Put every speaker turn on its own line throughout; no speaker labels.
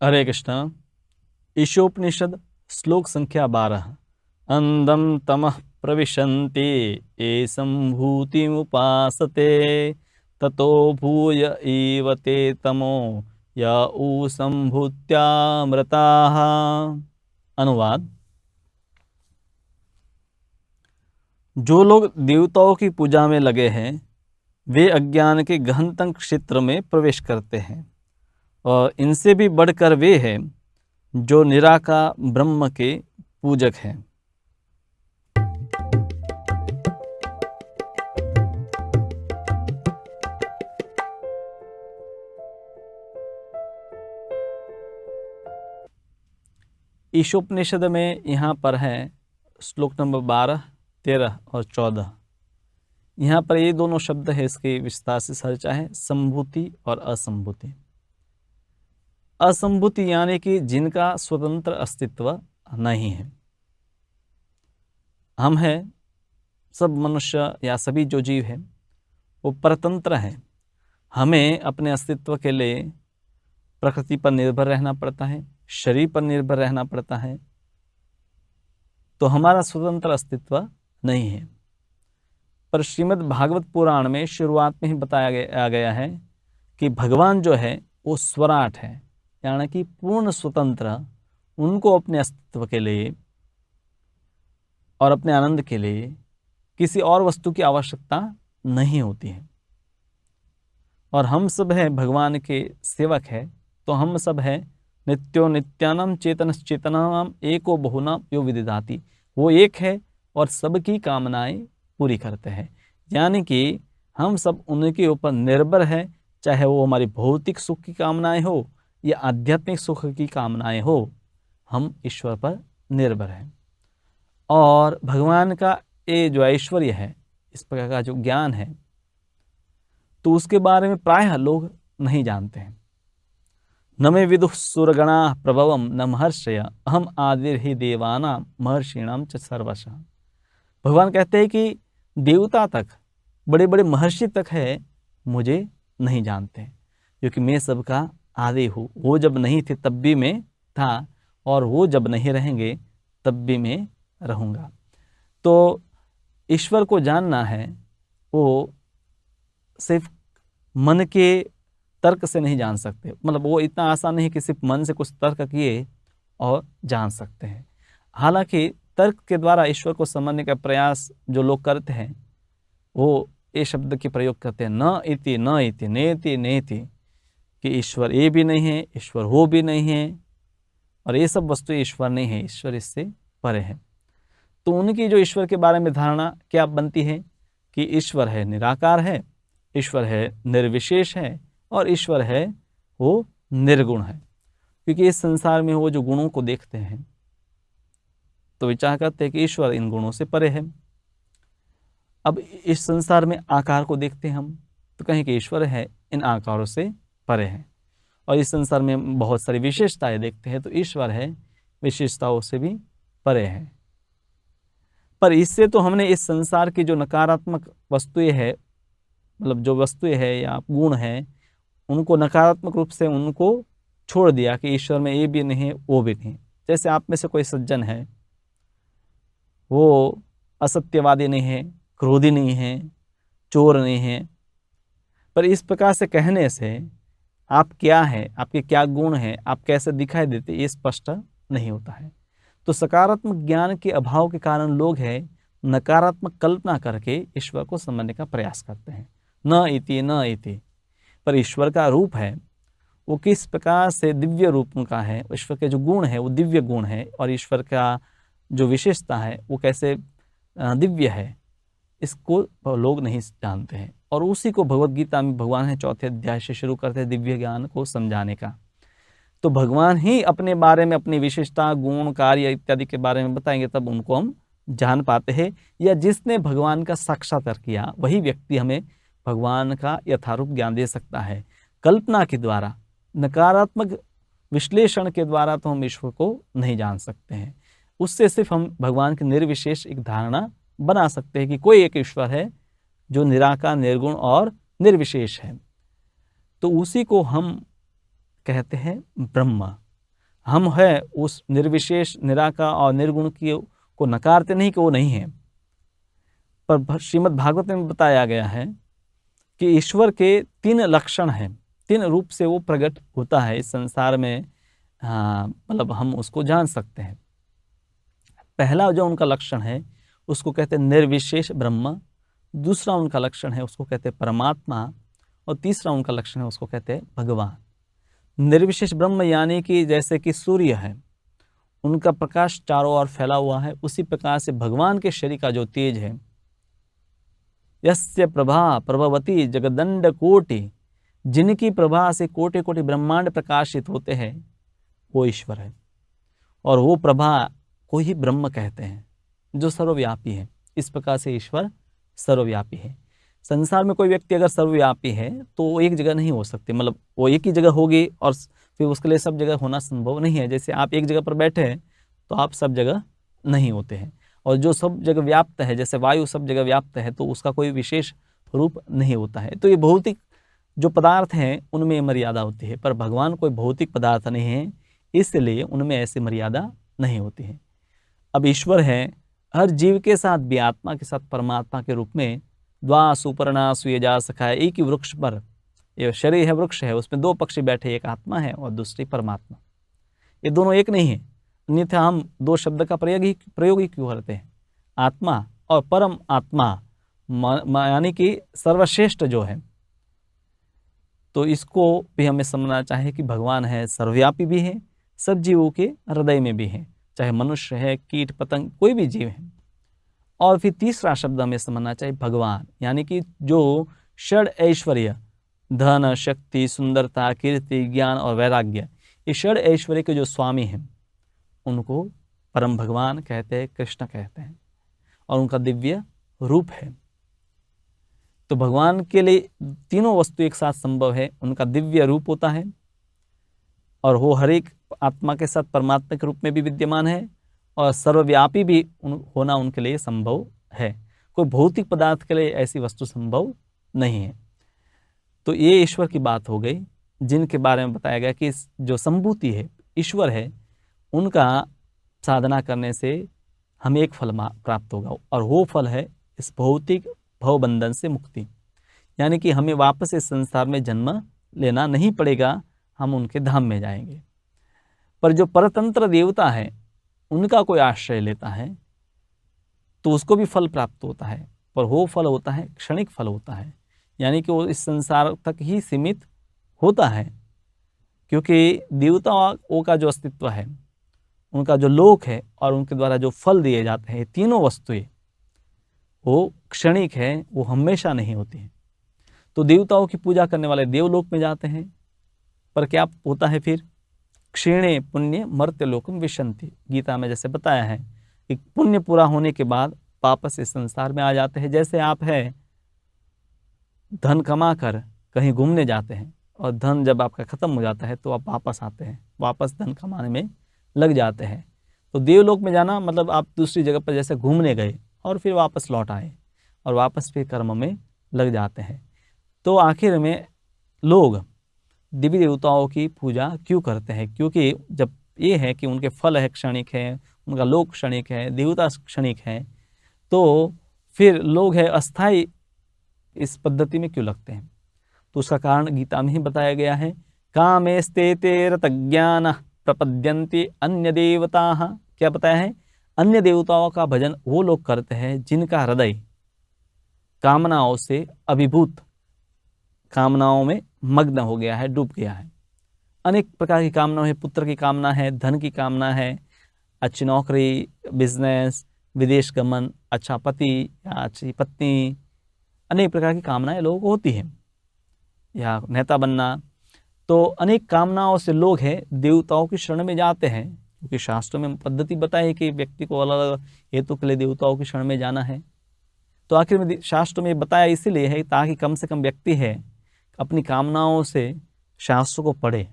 हरे कृष्ण। ईशोपनिषद श्लोक संख्या 12। अंधम तमः प्रविशन्ति ये संभूतिमुपासते ततो भूय एव ते तमो य उ संभूत्यामृताः। अनुवाद: जो लोग देवताओं की पूजा में लगे हैं वे अज्ञान के गहनतम क्षेत्र में प्रवेश करते हैं, और इनसे भी बढ़कर वे हैं जो निराकार ब्रह्म के पूजक हैं। ईशोपनिषद में यहाँ पर है श्लोक नंबर 12, 13 और 14। यहाँ पर ये दोनों शब्द है, इसके विस्तार से चर्चा है, संभूति और असंभूति। असंभूति यानी कि जिनका स्वतंत्र अस्तित्व नहीं है। हम हैं, सब मनुष्य या सभी जो जीव हैं वो परतंत्र हैं। हमें अपने अस्तित्व के लिए प्रकृति पर निर्भर रहना पड़ता है, शरीर पर निर्भर रहना पड़ता है, तो हमारा स्वतंत्र अस्तित्व नहीं है। पर श्रीमद् भागवत पुराण में शुरुआत में ही बताया गया है कि भगवान जो है वो स्वराट है, यानी कि पूर्ण स्वतंत्र। उनको अपने अस्तित्व के लिए और अपने आनंद के लिए किसी और वस्तु की आवश्यकता नहीं होती है। और हम सब हैं भगवान के सेवक हैं, तो हम सब हैं नित्यो नित्यानाम चेतनश्चेतनानाम एको बहुनाम यो विदिधाति। वो एक है और सबकी कामनाएं पूरी करते हैं, यानी कि हम सब उनके ऊपर निर्भर हैं, चाहे वो हमारी भौतिक सुख की कामनाएं हो या आध्यात्मिक सुख की कामनाएं हो, हम ईश्वर पर निर्भर हैं। और भगवान का ये जो ऐश्वर्य है, इस प्रकार का जो ज्ञान है, तो उसके बारे में प्रायः लोग नहीं जानते हैं। न मे विदुः सुरगणाः प्रभवम न महर्षय अहम आदिर्हि देवानां महर्षिणां च सर्वशः। भगवान कहते हैं कि देवता तक, बड़े बड़े महर्षि तक है, मुझे नहीं जानते, क्योंकि मैं सबका आदि हूँ। वो जब नहीं थे तब भी मैं था, और वो जब नहीं रहेंगे तब भी मैं रहूँगा। तो ईश्वर को जानना है, वो सिर्फ मन के तर्क से नहीं जान सकते। मतलब वो इतना आसान नहीं कि सिर्फ मन से कुछ तर्क किए और जान सकते हैं। हालांकि तर्क के द्वारा ईश्वर को समझने का प्रयास जो लोग करते हैं, वो ये शब्द के प्रयोग करते हैं, न इति न इति नेति नेति, कि ईश्वर ये भी नहीं है, ईश्वर वो भी नहीं है, और ये सब वस्तु ईश्वर नहीं है, ईश्वर इससे परे है। तो उनकी जो ईश्वर के बारे में धारणा क्या बनती है कि ईश्वर है निराकार है, ईश्वर है निर्विशेष है, और ईश्वर है वो निर्गुण है। क्योंकि इस संसार में वो जो गुणों को देखते हैं तो विचार करते हैं कि ईश्वर इन गुणों से परे है। अब इस संसार में आकार को देखते हैं हम, तो कहें कि ईश्वर है इन आकारों से परे है। और इस संसार में बहुत सारी विशेषताएं देखते हैं, तो ईश्वर है विशेषताओं से भी परे है। पर इससे तो हमने इस संसार की जो नकारात्मक वस्तुएं है, मतलब जो वस्तुएं है या गुण है, उनको नकारात्मक रूप से उनको छोड़ दिया कि ईश्वर में ये भी नहीं है वो भी नहीं। जैसे आप में से कोई सज्जन है, वो असत्यवादी नहीं है, क्रोधी नहीं है, चोर नहीं है, पर इस प्रकार से कहने से आप क्या है, आपके क्या गुण हैं, आप कैसे दिखाई देते, ये स्पष्ट नहीं होता है। तो सकारात्मक ज्ञान के अभाव के कारण लोग हैं नकारात्मक कल्पना करके ईश्वर को समझने का प्रयास करते हैं, न इति न इति। पर ईश्वर का रूप है वो किस प्रकार से दिव्य रूप का है, ईश्वर के जो गुण है वो दिव्य गुण है, और ईश्वर का जो विशेषता है वो कैसे दिव्य है, इसको लोग नहीं जानते हैं। और उसी को भगवत गीता में भगवान है 4 अध्याय से शुरू करते हैं दिव्य ज्ञान को समझाने का। तो भगवान ही अपने बारे में, अपनी विशेषता, गुण, कार्य इत्यादि के बारे में बताएंगे, तब उनको हम जान पाते हैं। या जिसने भगवान का साक्षात्कार किया वही व्यक्ति हमें भगवान का यथारूप ज्ञान दे सकता है। कल्पना के द्वारा, नकारात्मक विश्लेषण के द्वारा तो हम ईश्वर को नहीं जान सकते हैं। उससे सिर्फ हम भगवान की निर्विशेष एक धारणा बना सकते हैं कि कोई एक ईश्वर है जो निराकार, निर्गुण और निर्विशेष है। तो उसी को हम कहते हैं ब्रह्म, हम है उस निर्विशेष, निराकार और निर्गुण की को नकारते नहीं कि वो नहीं है, पर श्रीमद् भागवत में बताया गया है कि ईश्वर के 3 लक्षण हैं, 3 रूप से वो प्रकट होता है इस संसार में। मतलब हम उसको जान सकते हैं। पहला जो उनका लक्षण है उसको कहते हैं निर्विशेष ब्रह्म, दूसरा उनका लक्षण है उसको कहते हैं परमात्मा, और तीसरा उनका लक्षण है उसको कहते हैं भगवान। निर्विशेष ब्रह्म यानी कि जैसे कि सूर्य है, उनका प्रकाश चारों ओर फैला हुआ है, उसी प्रकार से भगवान के शरीर का जो तेज है, यस्य प्रभा प्रभवती जगदंड कोटि, जिनकी प्रभा से कोटि कोटि ब्रह्मांड प्रकाशित होते हैं, वो ईश्वर है। और वो प्रभा को ही ब्रह्म कहते हैं, जो सर्वव्यापी है। इस प्रकार से ईश्वर सर्वव्यापी है। संसार में कोई व्यक्ति अगर सर्वव्यापी है तो वो एक जगह नहीं हो सकती, मतलब वो एक ही जगह होगी और फिर उसके लिए सब जगह होना संभव नहीं है। जैसे आप एक जगह पर बैठे हैं तो आप सब जगह नहीं होते हैं, और जो सब जगह व्याप्त है, जैसे वायु सब जगह व्याप्त है, तो उसका कोई विशेष रूप नहीं होता है। तो ये भौतिक जो पदार्थ हैं उनमें मर्यादा होती है, पर भगवान कोई भौतिक पदार्थ नहीं है, इसलिए उनमें ऐसी मर्यादा नहीं होती है। अब ईश्वर है हर जीव के साथ भी, आत्मा के साथ परमात्मा के रूप में, द्वा सुपर्णा सुये जा सखा है, एक ही वृक्ष पर, ये शरीर है वृक्ष है, उसमें 2 पक्षी बैठे, एक आत्मा है और दूसरी परमात्मा। ये दोनों एक नहीं है, अन्यथा हम 2 शब्द का प्रयोग ही क्यों करते हैं? आत्मा और परम आत्मा, यानी कि सर्वश्रेष्ठ जो है। तो इसको भी हमें समझना चाहिए कि भगवान है सर्वव्यापी भी है, सब जीवों के हृदय में भी है, चाहे मनुष्य है, कीट पतंग, कोई भी जीव है। और फिर तीसरा शब्द हमें समझना चाहिए भगवान, यानी कि जो षड ऐश्वर्य, धन, शक्ति, सुंदरता, कीर्ति, ज्ञान और वैराग्य, ये षड ऐश्वर्य के जो स्वामी हैं उनको परम भगवान कहते हैं, कृष्ण कहते हैं, और उनका दिव्य रूप है। तो भगवान के लिए तीनों वस्तु एक साथ संभव है। उनका दिव्य रूप होता है और वो हर एक आत्मा के साथ परमात्मा के रूप में भी विद्यमान है, और सर्वव्यापी भी होना उनके लिए संभव है। कोई भौतिक पदार्थ के लिए ऐसी वस्तु संभव नहीं है। तो ये ईश्वर की बात हो गई, जिनके बारे में बताया गया कि जो संभूति है, ईश्वर है, उनका साधना करने से हमें एक फल प्राप्त होगा, और वो फल है इस भौतिक भवबंधन से मुक्ति, यानी कि हमें वापस इस संसार में जन्म लेना नहीं पड़ेगा, हम उनके धाम में जाएंगे। पर जो परतंत्र देवता है उनका कोई आश्रय लेता है तो उसको भी फल प्राप्त होता है, पर वो फल होता है क्षणिक फल होता है, यानी कि वो इस संसार तक ही सीमित होता है। क्योंकि देवताओं का जो अस्तित्व है, उनका जो लोक है और उनके द्वारा जो फल दिए जाते हैं, तीनों वस्तुएं वो क्षणिक है, वो हमेशा नहीं होती हैं। तो देवताओं की पूजा करने वाले देवलोक में जाते हैं, पर क्या होता है फिर? क्षीणे पुण्य मर्त्यलोकम विशंति। गीता में जैसे बताया है कि पुण्य पूरा होने के बाद वापस इस संसार में आ जाते हैं। जैसे आप है धन कमा कर कहीं घूमने जाते हैं, और धन जब आपका खत्म हो जाता है तो आप वापस आते हैं, वापस धन कमाने में लग जाते हैं। तो देवलोक में जाना मतलब आप दूसरी जगह पर जैसे घूमने गए और फिर वापस लौट आए, और वापस फिर कर्म में लग जाते हैं। तो आखिर में लोग देवी देवताओं की पूजा क्यों करते हैं? क्योंकि जब ये है कि उनके फल है क्षणिक है, उनका लोक क्षणिक है, देवता क्षणिक है, तो फिर लोग है अस्थाई इस पद्धति में क्यों लगते हैं? तो उसका कारण गीता में ही बताया गया है। कामेस्ते ते रतज्ञान प्रपद्यन्ति अन्य देवताः। क्या बताया है? अन्य देवताओं का भजन वो लोग करते हैं जिनका हृदय कामनाओं से अभिभूत, कामनाओं में मग्न हो गया है, डूब गया है। अनेक प्रकार की कामना है, पुत्र की कामना है, धन की कामना है, अच्छी नौकरी, बिजनेस, विदेश गमन, अच्छा पति या अच्छी पत्नी, अनेक प्रकार की कामनाएं लोगों को होती हैं, या नेता बनना। तो अनेक कामनाओं से लोग हैं देवताओं की शरण में जाते हैं, क्योंकि शास्त्रों में पद्धति बताई है कि व्यक्ति को अलग अलग हेतु के लिए देवताओं की शरण में जाना है। तो आखिर में शास्त्रों में बताया इसीलिए है ताकि कम से कम व्यक्ति है अपनी कामनाओं से शास्त्रों को पढ़े।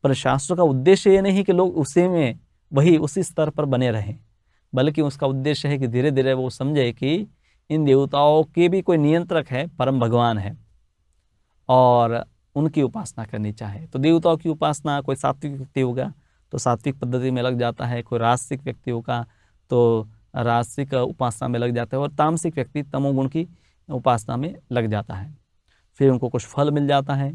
पर शास्त्रों का उद्देश्य ये नहीं कि लोग उसी में उसी स्तर पर बने रहें, बल्कि उसका उद्देश्य है कि धीरे धीरे वो समझे कि इन देवताओं के भी कोई नियंत्रक है, परम भगवान है, और उनकी उपासना करनी चाहे। तो देवताओं की उपासना कोई सात्विक व्यक्ति होगा तो सात्विक पद्धति में लग जाता है, कोई राजसिक व्यक्तियों का तो राजसिक उपासना में लग जाता है, और तामसिक व्यक्ति तमोगुण की उपासना में लग जाता है। फिर उनको कुछ फल मिल जाता है।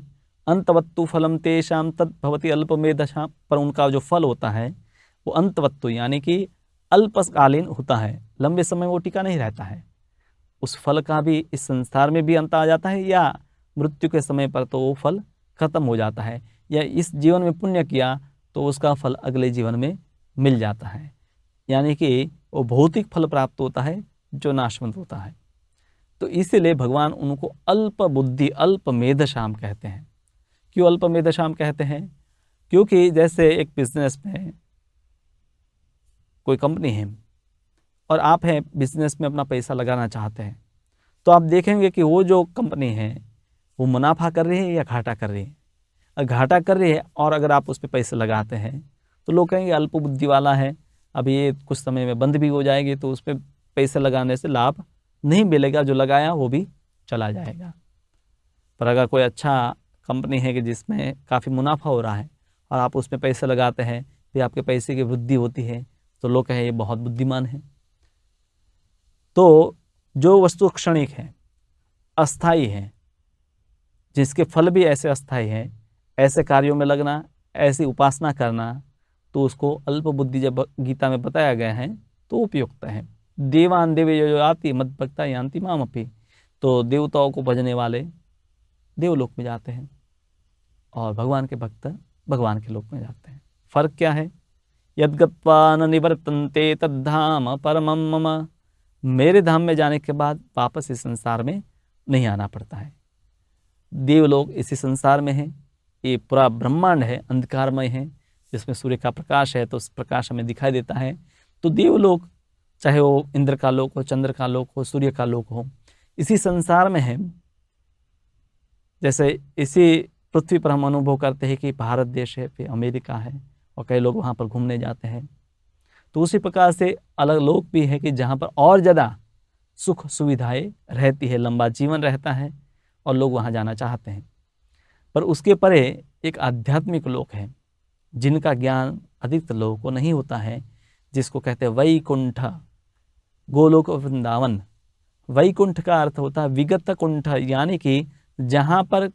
अंतवत्तु फलम तेषाम तद भवति अल्पमेधसाम, पर उनका जो फल होता है वो अंतवत्तु यानी कि अल्पकालीन होता है, लंबे समय वो टिका नहीं रहता है। उस फल का भी इस संसार में भी अंत आ जाता है, या मृत्यु के समय पर तो वो फल खत्म हो जाता है, या इस जीवन में पुण्य किया तो उसका फल अगले जीवन में मिल जाता है। यानी कि वो भौतिक फल प्राप्त होता है जो नाशवंत होता है। तो इसीलिए भगवान उनको अल्प बुद्धि अल्प मेधश्याम कहते हैं। क्यों अल्प मेधश्याम कहते हैं? क्योंकि जैसे एक बिजनेस में कोई कंपनी है और आप हैं बिजनेस में अपना पैसा लगाना चाहते हैं, तो आप देखेंगे कि वो जो कंपनी है वो मुनाफा कर रही है या घाटा कर रही है। अगर घाटा कर रही है और अगर आप उस पर पैसे लगाते हैं तो लोग कहेंगे अल्प बुद्धि वाला है, अब ये कुछ समय में बंद भी हो जाएगी, तो उस पर पैसे लगाने से लाभ नहीं मिलेगा, जो लगाया वो भी चला जाएगा। पर अगर कोई अच्छा कंपनी है कि जिसमें काफ़ी मुनाफा हो रहा है और आप उसमें पैसे लगाते हैं, फिर आपके पैसे की वृद्धि होती है, तो लोग कहें ये बहुत बुद्धिमान है। तो जो वस्तु क्षणिक है, अस्थाई है, जिसके फल भी ऐसे अस्थाई हैं, ऐसे कार्यों में लगना, ऐसी उपासना करना, तो उसको अल्प बुद्धि जब गीता में बताया गया है तो उपयुक्त है। देवान देवे जो आती मद भक्ता यान्ति माम अपि, तो देवताओं को भजने वाले देवलोक में जाते हैं और भगवान के भक्त भगवान के लोक में जाते हैं। फर्क क्या है? यद्गत्वा न निवर्तन्ते तद्धाम परमं मम, मेरे धाम में जाने के बाद वापस इस संसार में नहीं आना पड़ता है। देवलोक इसी संसार में है, ये पूरा ब्रह्मांड है, अंधकारमय है, जिसमें सूर्य का प्रकाश है तो उस प्रकाश हमें दिखाई देता है। तो देवलोक चाहे वो इंद्र का लोक हो, चंद्र का लोक हो, सूर्य का लोक हो, इसी संसार में है। जैसे इसी पृथ्वी पर हम अनुभव करते हैं कि भारत देश है, फिर अमेरिका है, और कई लोग वहाँ पर घूमने जाते हैं। तो उसी प्रकार से अलग लोक भी है कि जहाँ पर और ज़्यादा सुख सुविधाएं रहती है, लंबा जीवन रहता है और लोग वहाँ जाना चाहते हैं। पर उसके परे एक आध्यात्मिक लोक है जिनका ज्ञान अधिकतर लोगों को नहीं होता है, जिसको कहते हैं वैकुंठ, गोलोक वृंदावन। वैकुंठ का अर्थ होता है विगत कुंठ, यानी कि जहाँ पर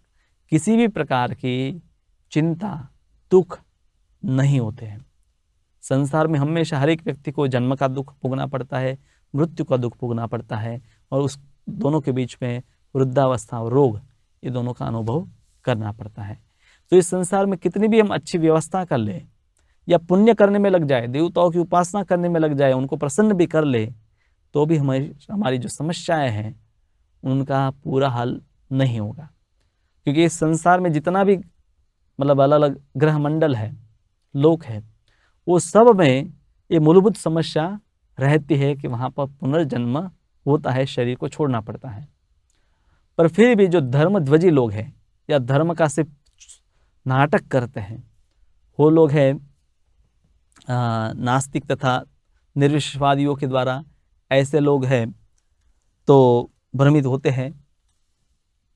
किसी भी प्रकार की चिंता दुख नहीं होते हैं। संसार में हमेशा हर एक व्यक्ति को जन्म का दुख भोगना पड़ता है, मृत्यु का दुख भोगना पड़ता है, और उस दोनों के बीच में वृद्धावस्था और रोग, ये दोनों का अनुभव करना पड़ता है। तो इस संसार में कितनी भी हम अच्छी व्यवस्था कर ले या पुण्य करने में लग जाए, देवताओं की उपासना करने में लग जाए, उनको प्रसन्न भी कर ले, तो भी हमारी जो समस्याएं हैं उनका पूरा हल नहीं होगा। क्योंकि इस संसार में जितना भी मतलब अलग अलग ग्रह मंडल है, लोक है, वो सब में ये मूलभूत समस्या रहती है कि वहाँ पर पुनर्जन्म होता है, शरीर को छोड़ना पड़ता है। पर फिर भी जो धर्मध्वजी लोग हैं या धर्म का सिर्फ नाटक करते हैं, वो लोग हैं नास्तिक तथा निर्विश्वादियों के द्वारा ऐसे लोग हैं तो भ्रमित होते हैं।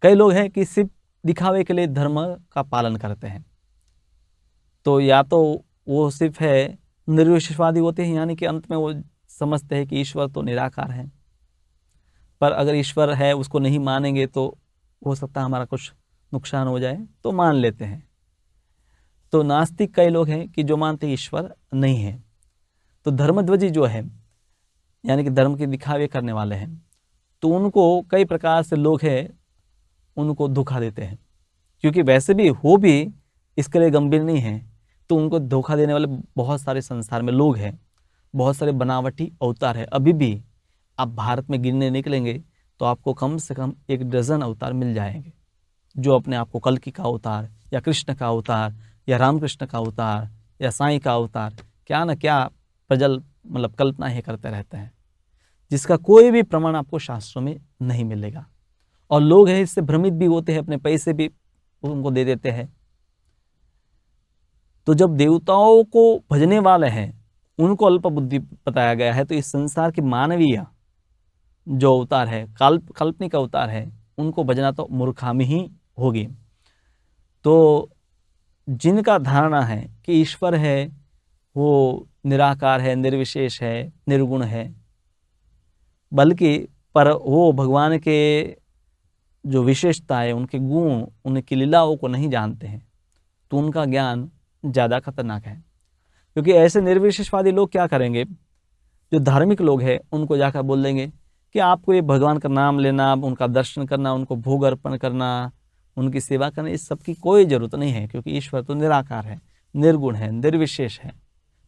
कई लोग हैं कि सिर्फ दिखावे के लिए धर्म का पालन करते हैं, तो या तो वो सिर्फ है निर्विश्वादी होते हैं, यानी कि अंत में वो समझते हैं कि ईश्वर तो निराकार है, पर अगर ईश्वर है उसको नहीं मानेंगे तो हो सकता है हमारा कुछ नुकसान हो जाए, तो मान लेते हैं। तो नास्तिक कई लोग हैं कि जो मानते ईश्वर नहीं है। तो धर्मध्वजी जो है यानी कि धर्म के दिखावे करने वाले हैं, तो उनको कई प्रकार से लोग हैं उनको धोखा देते हैं, क्योंकि वैसे भी वो भी इसके लिए गंभीर नहीं है, तो उनको धोखा देने वाले बहुत सारे संसार में लोग हैं, बहुत सारे बनावटी अवतार है। अभी भी आप भारत में गिनने निकलेंगे तो आपको कम से कम 1 डज़न अवतार मिल जाएंगे, जो अपने आप को कल्कि का अवतार या कृष्ण का अवतार या रामकृष्ण का अवतार या साईं का अवतार, क्या न क्या प्रजल मतलब कल्पना ही करते रहते हैं, जिसका कोई भी प्रमाण आपको शास्त्रों में नहीं मिलेगा। और लोग हैं इससे भ्रमित भी होते हैं, अपने पैसे भी उनको दे देते हैं। तो जब देवताओं को भजने वाले हैं उनको अल्प बुद्धि बताया गया है, तो इस संसार की मानवीय जो अवतार है, काल्पनिक अवतार है, उनको भजना तो मूर्खामी ही होगी। तो जिनका धारणा है कि ईश्वर है वो निराकार है, निर्विशेष है, निर्गुण है, बल्कि पर वो भगवान के जो विशेषता है, उनके गुण, उनकी लीलाओं को नहीं जानते हैं, तो उनका ज्ञान ज़्यादा खतरनाक है। क्योंकि ऐसे निर्विशेषवादी लोग क्या करेंगे, जो धार्मिक लोग हैं उनको जाकर बोल देंगे कि आपको ये भगवान का नाम लेना, उनका दर्शन करना, उनको भोग अर्पण करना, उनकी सेवा करना, इस सब की कोई ज़रूरत नहीं है, क्योंकि ईश्वर तो निराकार है, निर्गुण है, निर्विशेष है।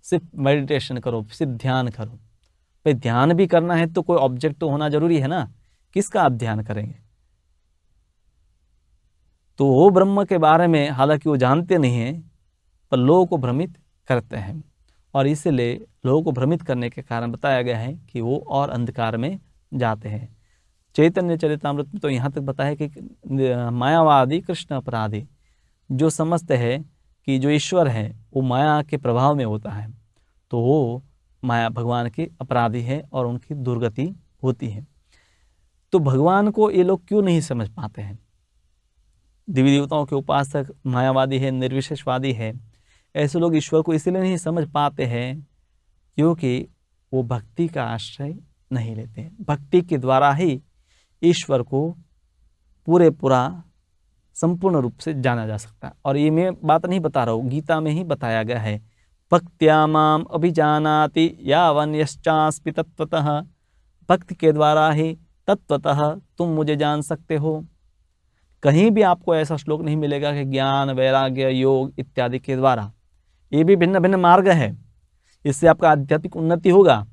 सिर्फ मेडिटेशन करो, सिर्फ ध्यान करो। भाई ध्यान भी करना है तो कोई ऑब्जेक्ट तो होना जरूरी है ना, किसका आप ध्यान करेंगे। तो वो ब्रह्म के बारे में हालांकि वो जानते नहीं हैं, पर लोगों को भ्रमित करते हैं, और इसलिए लोगों को भ्रमित करने के कारण बताया गया है कि वो और अंधकार में जाते हैं। चैतन्य चरितामृत में तो यहाँ तक बताया कि मायावादी कृष्ण अपराधी, जो समझते हैं कि जो ईश्वर है वो माया के प्रभाव में होता है, तो वो माया भगवान के अपराधी है और उनकी दुर्गति होती है। तो भगवान को ये लोग क्यों नहीं समझ पाते हैं? देवी देवताओं के उपासक मायावादी है, निर्विशेषवादी है, ऐसे लोग ईश्वर को इसलिए नहीं समझ पाते हैं क्योंकि वो भक्ति का आश्रय नहीं लेते हैं। भक्ति के द्वारा ही ईश्वर को पूरा संपूर्ण रूप से जाना जा सकता है। और ये मैं बात नहीं बता रहा हूँ, गीता में ही बताया गया है, भक्त्या माम अभिजानाति यावन यश्चास्मि तत्वतः, भक्ति के द्वारा ही तत्वतः तुम मुझे जान सकते हो। कहीं भी आपको ऐसा श्लोक नहीं मिलेगा कि ज्ञान, वैराग्य, योग इत्यादि के द्वारा। ये भी भिन्न भिन्न मार्ग है, इससे आपका आध्यात्मिक उन्नति होगा,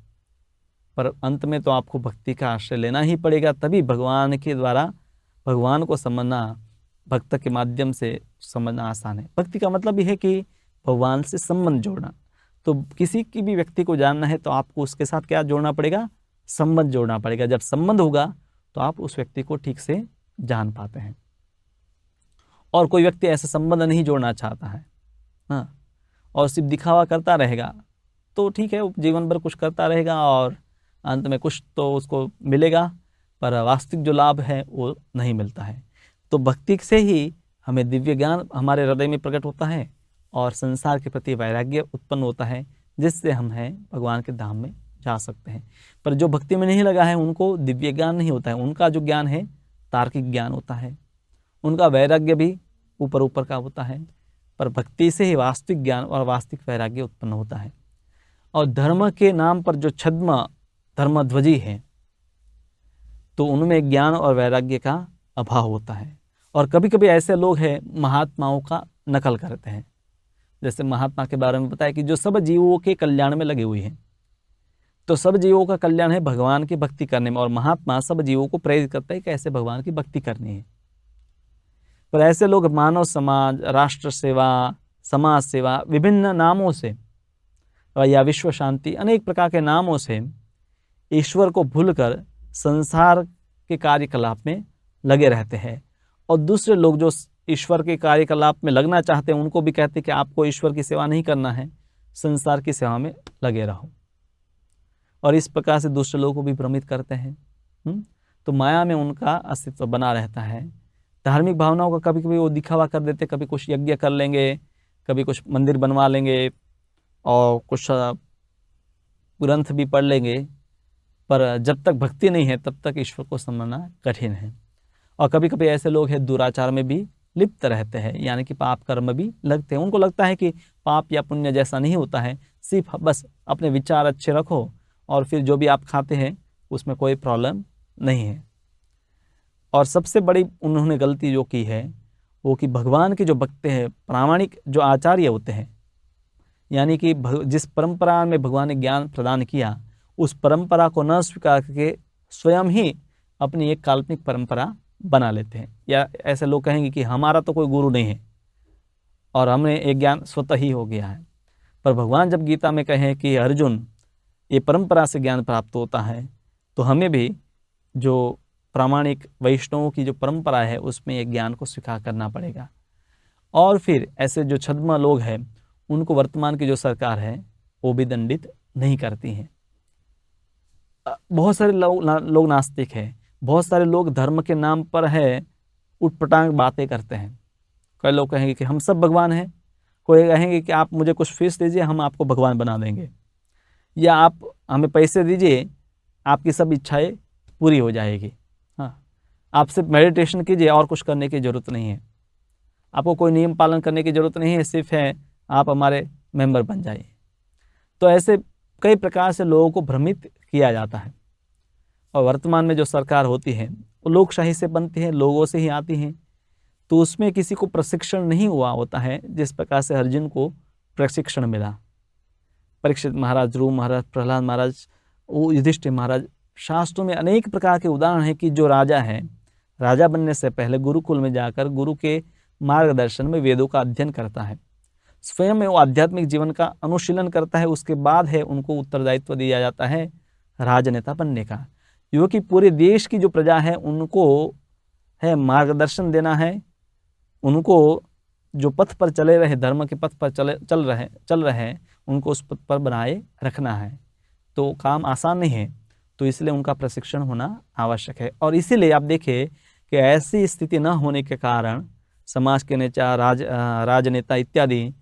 पर अंत में तो आपको भक्ति का आश्रय लेना ही पड़ेगा, तभी भगवान के द्वारा भगवान को समझना, भक्त के माध्यम से समझना आसान है। भक्ति का मतलब यह है कि भगवान से संबंध जोड़ना। तो किसी की भी व्यक्ति को जानना है तो आपको उसके साथ क्या जोड़ना पड़ेगा? संबंध जोड़ना पड़ेगा। जब संबंध होगा तो आप उस व्यक्ति को ठीक से जान पाते हैं। और कोई व्यक्ति ऐसा संबंध नहीं जोड़ना चाहता है, हाँ, और सिर्फ दिखावा करता रहेगा, तो ठीक है, वो जीवन भर कुछ करता रहेगा और अंत में कुछ तो उसको मिलेगा, पर वास्तविक जो लाभ है वो नहीं मिलता है। तो भक्ति से ही हमें दिव्य ज्ञान हमारे हृदय में प्रकट होता है और संसार के प्रति वैराग्य उत्पन्न होता है, जिससे हम हैं भगवान के धाम में जा सकते हैं। पर जो भक्ति में नहीं लगा है उनको दिव्य ज्ञान नहीं होता है, उनका जो ज्ञान है तार्किक ज्ञान होता है, उनका वैराग्य भी ऊपर ऊपर का होता है, पर भक्ति से ही वास्तविक ज्ञान और वास्तविक वैराग्य उत्पन्न होता है। और धर्म के नाम पर जो छद्म धर्मध्वजी है, तो उनमें ज्ञान और वैराग्य का अभाव होता है। और कभी कभी ऐसे लोग हैं महात्माओं का नकल करते हैं, जैसे महात्मा के बारे में बताया कि जो सब जीवों के कल्याण में लगे हुए हैं। तो सब जीवों का कल्याण है भगवान की भक्ति करने में, और महात्मा सब जीवों को प्रेरित करता है कि ऐसे भगवान की भक्ति करनी है। पर ऐसे लोग मानव समाज, राष्ट्र सेवा, समाज सेवा, विभिन्न नामों से या विश्व शांति, अनेक प्रकार के नामों से ईश्वर को भूलकर संसार के कार्यकलाप में लगे रहते हैं। और दूसरे लोग जो ईश्वर के कार्यकलाप में लगना चाहते हैं उनको भी कहते हैं कि आपको ईश्वर की सेवा नहीं करना है, संसार की सेवा में लगे रहो। और इस प्रकार से दूसरे लोगों को भी भ्रमित करते हैं। तो माया में उनका अस्तित्व बना रहता है। धार्मिक भावनाओं का कभी कभी वो दिखावा कर देते, कभी कुछ यज्ञ कर लेंगे, कभी कुछ मंदिर बनवा लेंगे और कुछ ग्रंथ भी पढ़ लेंगे, पर जब तक भक्ति नहीं है तब तक ईश्वर को समझना कठिन है। और कभी कभी ऐसे लोग हैं दुराचार में भी लिप्त रहते हैं, यानी कि पाप कर्म भी लगते हैं। उनको लगता है कि पाप या पुण्य जैसा नहीं होता है, सिर्फ बस अपने विचार अच्छे रखो और फिर जो भी आप खाते हैं उसमें कोई प्रॉब्लम नहीं है। और सबसे बड़ी उन्होंने गलती जो की है वो कि भगवान के जो भक्त हैं, प्रामाणिक जो आचार्य होते हैं, यानी कि जिस परंपरा में भगवान ने ज्ञान प्रदान किया उस परंपरा को न स्वीकार करके स्वयं ही अपनी एक काल्पनिक परंपरा बना लेते हैं। या ऐसे लोग कहेंगे कि हमारा तो कोई गुरु नहीं है और हमें एक ज्ञान स्वतः ही हो गया है। पर भगवान जब गीता में कहें कि अर्जुन ये परंपरा से ज्ञान प्राप्त होता है, तो हमें भी जो प्रामाणिक वैष्णवों की जो परंपरा है उसमें एक ज्ञान को स्वीकार करना पड़ेगा। और फिर ऐसे जो छद्म लोग हैं उनको वर्तमान की जो सरकार है वो भी दंडित नहीं करती हैं। बहुत सारे लोग नास्तिक हैं, बहुत सारे लोग धर्म के नाम पर है उटपटांग बातें करते हैं। कई लोग कहेंगे कि हम सब भगवान हैं, कोई कहेंगे कि आप मुझे कुछ फीस दीजिए, हम आपको भगवान बना देंगे, या आप हमें पैसे दीजिए, आपकी सब इच्छाएं पूरी हो जाएगी। हाँ, आप सिर्फ मेडिटेशन कीजिए और कुछ करने की ज़रूरत नहीं है, आपको कोई नियम पालन करने की ज़रूरत नहीं है, सिर्फ है आप हमारे मेंबर बन जाइए। तो ऐसे कई प्रकार से लोगों को भ्रमित किया जाता है। और वर्तमान में जो सरकार होती है वो लोकशाही से बनती है, लोगों से ही आती है, तो उसमें किसी को प्रशिक्षण नहीं हुआ होता है जिस प्रकार से अर्जुन को प्रशिक्षण मिला। परीक्षित महाराज, ध्रुव महाराज, प्रहलाद महाराज, युधिष्ठिर महाराज, शास्त्रों में अनेक प्रकार के उदाहरण हैं कि जो राजा है, राजा बनने से पहले गुरुकुल में जाकर गुरु के मार्गदर्शन में वेदों का अध्ययन करता है, स्वयं में वो आध्यात्मिक जीवन का अनुशीलन करता है, उसके बाद है उनको उत्तरदायित्व दिया जाता है राजनेता बनने का। क्योंकि पूरे देश की जो प्रजा है उनको है मार्गदर्शन देना है, उनको जो पथ पर चले रहे, धर्म के पथ पर चल रहे हैं, उनको उस पथ पर बनाए रखना है। तो काम आसान नहीं है, तो इसलिए उनका प्रशिक्षण होना आवश्यक है। और इसीलिए आप देखिए कि ऐसी स्थिति न होने के कारण समाज के नेता, राजनेता इत्यादि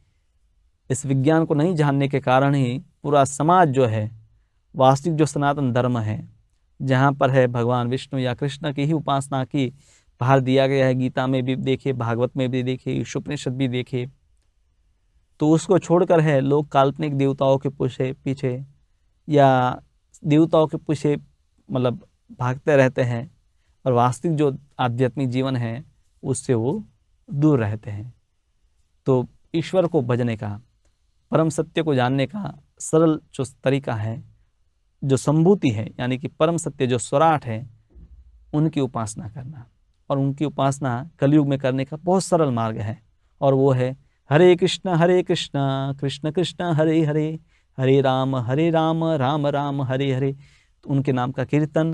इस विज्ञान को नहीं जानने के कारण ही पूरा समाज जो है, वास्तविक जो सनातन धर्म है, जहाँ पर है भगवान विष्णु या कृष्ण की ही उपासना की भार दिया गया है, गीता में भी देखे, भागवत में भी देखे, उपनिषद भी देखे, तो उसको छोड़कर है लोग काल्पनिक देवताओं के पीछे या देवताओं के पीछे मतलब भागते रहते हैं, और वास्तविक जो आध्यात्मिक जीवन है उससे वो दूर रहते हैं। तो ईश्वर को भजने का, परम सत्य को जानने का सरल जो तरीका है, जो संभूति है, यानी कि परम सत्य जो स्वराट है, उनकी उपासना करना। और उनकी उपासना कलयुग में करने का बहुत सरल मार्ग है, और वो है हरे कृष्ण कृष्ण कृष्ण हरे हरे, हरे राम राम राम हरे हरे। तो उनके नाम का कीर्तन,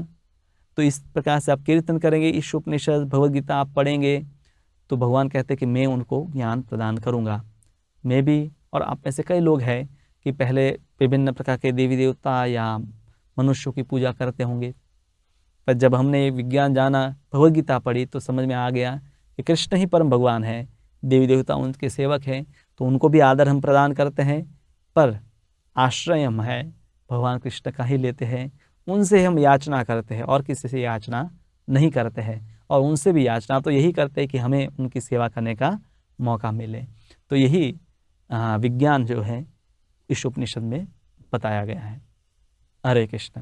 तो इस प्रकार से आप कीर्तन करेंगे, इस उपनिषद भगवद गीता आप पढ़ेंगे, तो भगवान कहते हैं कि मैं उनको ज्ञान प्रदान करूँगा। मैं भी और आप में से कई लोग हैं कि पहले विभिन्न प्रकार के देवी देवता या मनुष्यों की पूजा करते होंगे, पर जब हमने विज्ञान जाना, भगवद गीता पढ़ी, तो समझ में आ गया कि कृष्ण ही परम भगवान है, देवी देवता उनके सेवक हैं, तो उनको भी आदर हम प्रदान करते हैं, पर आश्रय हम है भगवान कृष्ण का ही लेते हैं, उनसे हम याचना करते हैं और किसी से याचना नहीं करते हैं। और उनसे भी याचना तो यही करते हैं कि हमें उनकी सेवा करने का मौका मिले। तो यही विज्ञान जो है इस उपनिषद में बताया गया है। हरे कृष्ण।